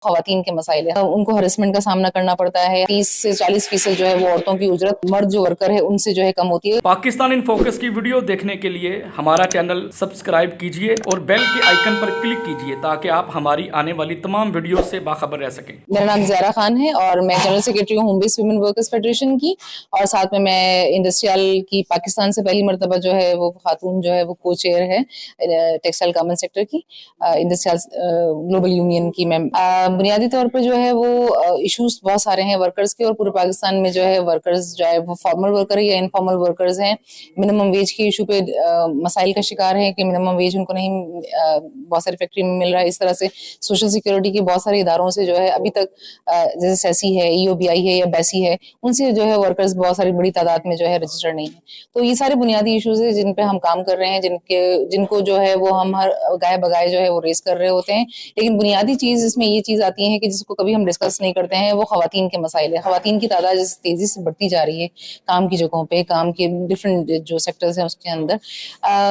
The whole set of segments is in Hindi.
खवातीन के मसाइल है, उनको हरेसमेंट का सामना करना पड़ता है। 30 से 40% जो है वो औरतों की उजरत मर्द जो वर्कर है उनसे जो है कम होती है। पाकिस्तान इन फोकस की वीडियो देखने के लिए हमारा चैनल सब्सक्राइब कीजिए और बेल के आइकन पर क्लिक कीजिए ताकि आप हमारी आने वाली तमाम वीडियो से बाखबर रह सकें। मेरा नाम ज़हरा खान है और मैं जनरल सेक्रेटरी हूँ home based women workers federation की, और साथ में मैं इंडस्ट्रियल की पाकिस्तान से पहली मरतबा जो है वो खातून जो है वो को चेयर है टेक्सटाइल गारमेंट सेक्टर की, इंडस्ट्रियल ग्लोबल यूनियन की। मैं बुनियादी तौर पर जो है वो इश्यूज बहुत सारे हैं वर्कर्स के, और पूरे पाकिस्तान में जो है वर्कर्स जो है वो फॉर्मल वर्कर है या इनफॉर्मल वर्कर्स हैं, मिनिमम वेज के इशू पे मसाइल का शिकार है कि मिनिमम वेज उनको नहीं बहुत सारी फैक्ट्री में मिल रहा है। इस तरह से सोशल सिक्योरिटी के बहुत सारे इदारों से जो है अभी तक जैसे सेसी है, ईओबीआई है या बैसी है, उनसे जो है वर्कर्स बहुत सारी बड़ी तादाद में जो है रजिस्टर्ड नहीं है। तो ये सारे बुनियादी इश्यूज है जिन पे हम काम कर रहे हैं, जिनको जो है वो हम हर गाय बगाए जो है वो रेस कर रहे होते हैं। लेकिन बुनियादी चीज इसमें ये चीज आती है कि जिसको कभी हम डिस्कस नहीं करते हैं, वो खवातीन के मसाइल है। खवातीन की तादाद जिस तेजी से बढ़ती जा रही है काम की जगहों पे, काम के डिफरेंट जो सेक्टर्स हैं उसके अंदर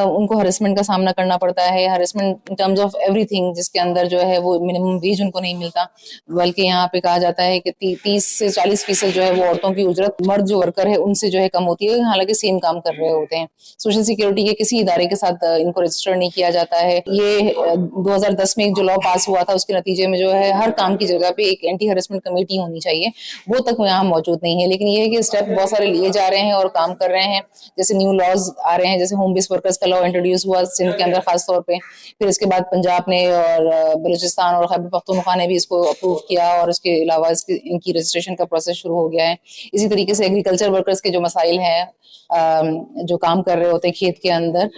उनको हरेसमेंट का सामना करना पड़ता है। Harassment in terms of everything, जिसके अंदर जो है वो मिनिमम वेज उनको नहीं मिलता, बल्कि यहाँ पे कहा जाता है कि 30 से 40% जो है वो औरतों की उजरत मर्द जो वर्कर है उनसे जो है कम होती है, हालांकि सेम काम कर रहे होते हैं। सोशल सिक्योरिटी के किसी इदारे के साथ इनको रजिस्टर नहीं किया जाता है। ये 2010 में एक जो लॉ पास हुआ था उसके नतीजे में जो है हर काम की जगह पे एक एंटी हरेसमेंट कमेटी होनी चाहिए, वो तक यहाँ मौजूद नहीं है। लेकिन ये है कि स्टेप बहुत सारे लिए जा रहे हैं और काम कर रहे हैं। जैसे न्यू लॉज आ रहे हैं, जैसे होम बेस्ड वर्कर्स का लॉ इंट्रोड्यूस हुआ सिंध के अंदर खास तौर पे, फिर इसके बाद पंजाब ने और बलूचिस्तान और खैबर पख्तूनख्वा ने भी इसको अप्रूव किया, और इसके अलावा इनकी रजिस्ट्रेशन का प्रोसेस शुरू हो गया है। इसी तरीके से एग्रीकल्चर वर्कर्स के जो मसाइल हैं जो काम कर रहे होते हैं खेत के अंदर,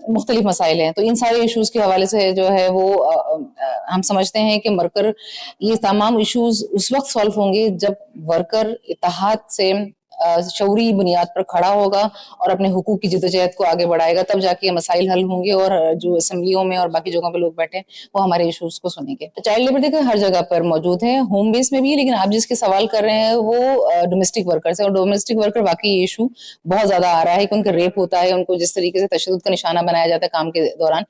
मुख्तलिफ मसाइल हैं। तो इन सारे इश्यूज के हवाले से जो है वो हम समझते हैं कि वर्कर ये तमाम इश्यूज उस वक्त सॉल्व होंगे जब वर्कर इत्तेहाद से शऊरी बुनियाद पर खड़ा होगा और अपने हुकूक की जिद्दोजहद को आगे बढ़ाएगा, तब जाके ये मसाइल हल होंगे और जो असेंबलियों में और बाकी जगहों पे लोग बैठे वो हमारे इश्यूज को सुनेंगे। तो चाइल्ड लेबर देखिए हर जगह पर मौजूद है, होम बेस में भी है, लेकिन आप जिसके सवाल कर रहे हैं वो डोमेस्टिक वर्कर्स है। और डोमेस्टिक वर्कर वाकई ये इशू बहुत ज्यादा आ रहा है कि उनका रेप होता है, उनको जिस तरीके से तशद्दुद का निशाना बनाया जाता है काम के दौरान।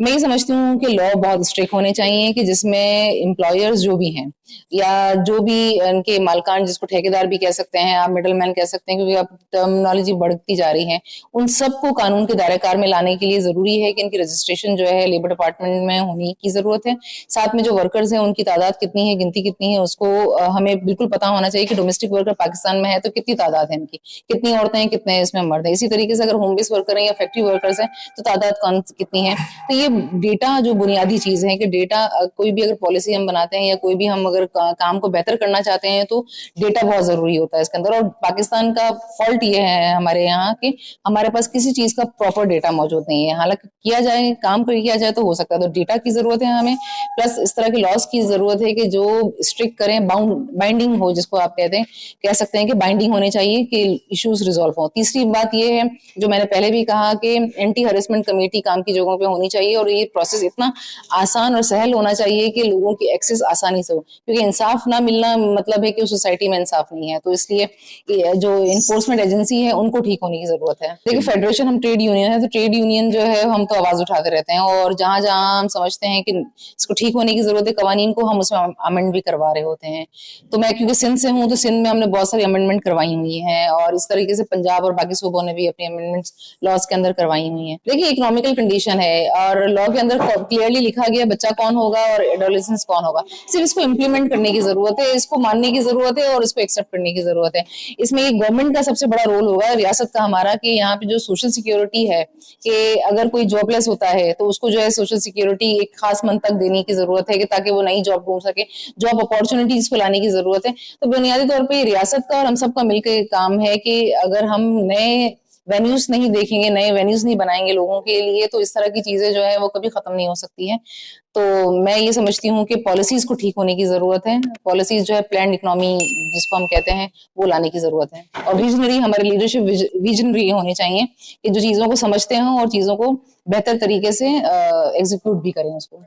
मैं ये समझती हूँ कि लॉ बहुत स्ट्रिक्ट होने चाहिए कि जिसमें एम्प्लॉयर्स जो भी हैं या जो भी उनके मालकान, जिसको ठेकेदार भी कह सकते हैं, आप मिडल मैन कह सकते हैं, क्योंकि अब टर्मिनोलॉजी बढ़ती जा रही है, उन सबको कानून के दायरेकार में लाने के लिए जरूरी है कि इनकी रजिस्ट्रेशन जो है लेबर डिपार्टमेंट में होने की जरूरत है। साथ में जो वर्कर्स हैं उनकी तादाद कितनी है, गिनती कितनी है, उसको हमें बिल्कुल पता होना चाहिए कि डोमेस्टिक वर्कर पाकिस्तान में है तो कितनी तादाद है इनकी, कितनी औरतें हैं, कितने इसमें मर्द हैं। इसी तरीके से अगर होम बेस्ड वर्कर हैं या फैक्ट्री वर्कर्स हैं तो तादाद कितनी है। तो ये डेटा जो बुनियादी चीज है कि डेटा, कोई भी अगर पॉलिसी हम बनाते हैं या कोई भी हम अगर काम को बेहतर करना चाहते हैं तो डेटा बहुत जरूरी होता है इसके अंदर। और पाकिस्तान का फॉल्ट ये है हमारे यहाँ कि हमारे पास किसी चीज का प्रॉपर डेटा मौजूद नहीं है। हालांकि किया जाए, काम किया जाए तो हो सकता है, तो डेटा की जरूरत है हमें, प्लस इस तरह के लॉस की जरूरत है कि जो स्ट्रिक्ट करें, बाइंडिंग हो, जिसको आप कहते हैं, कह सकते हैं कि बाइंडिंग होनी चाहिए कि इश्यूज रिजॉल्व हो। तीसरी बात ये है जो मैंने पहले भी कहा कि एंटी हरेसमेंट कमेटी काम की जगहों पे होनी चाहिए, और ये प्रोसेस इतना आसान और सहल होना चाहिए कि लोगों की एक्सेस आसानी से हो, क्योंकि इंसाफ ना मिलना मतलब है कि उस सोसाइटी में इंसाफ नहीं है। तो इसलिए जो इन्फोर्समेंट एजेंसी है उनको ठीक होने की जरूरत है। देखिए फेडरेशन हम ट्रेड यूनियन है, तो ट्रेड यूनियन जो है हम तो आवाज उठाते रहते हैं, और जहां जहां हम समझते हैं कि इसको ठीक होने की जरूरत है कवानीन को, हम उसमें अमेंड भी करवा रहे होते हैं। तो मैं क्योंकि सिंध से हूँ तो सिंध में हमने बहुत सारी अमेंडमेंट करवाई हुई है, और इस तरीके से पंजाब और बाकी सूबों ने भी अपनी अमेंडमेंट्स लॉज के अंदर करवाई हुई है। देखिए इकोनॉमिकल कंडीशन है और लॉ के अंदर क्लियरली लिखा गया बच्चा कौन होगा और एडोलेसेंस कौन होगा, सिर्फ इसको इम्प्लीमेंट करने की जरूरत है, इसको मानने की जरूरत है और इसको एक्सेप्ट करने की जरूरत है। इसमें एक गवर्नमेंट का सबसे बड़ा रोल होगा, रियासत का हमारा, कि यहाँ पे जो सोशल सिक्योरिटी है कि अगर कोई जॉबलेस होता है तो उसको जो है सोशल सिक्योरिटी एक खास मंथ तक देने की जरूरत है कि ताकि वो नई जॉब ढूंढ सके, जॉब अपॉर्चुनिटीज को लाने की जरूरत है। तो बुनियादी तौर पर रियासत का और हम सबका मिलकर काम है कि अगर हम नए वेन्यूज नहीं देखेंगे, नए वेन्यूज नहीं बनाएंगे लोगों के लिए, तो इस तरह की चीजें जो है वो कभी खत्म नहीं हो सकती हैं। तो मैं ये समझती हूँ कि पॉलिसीज को ठीक होने की जरूरत है, पॉलिसीज जो है प्लान इकोनॉमी जिसको हम कहते हैं वो लाने की जरूरत है, और विजनरी, हमारे लीडरशिप विजनरी होने चाहिए कि जो चीजों को समझते हों और चीजों को बेहतर तरीके से एग्जीक्यूट भी करें उसको।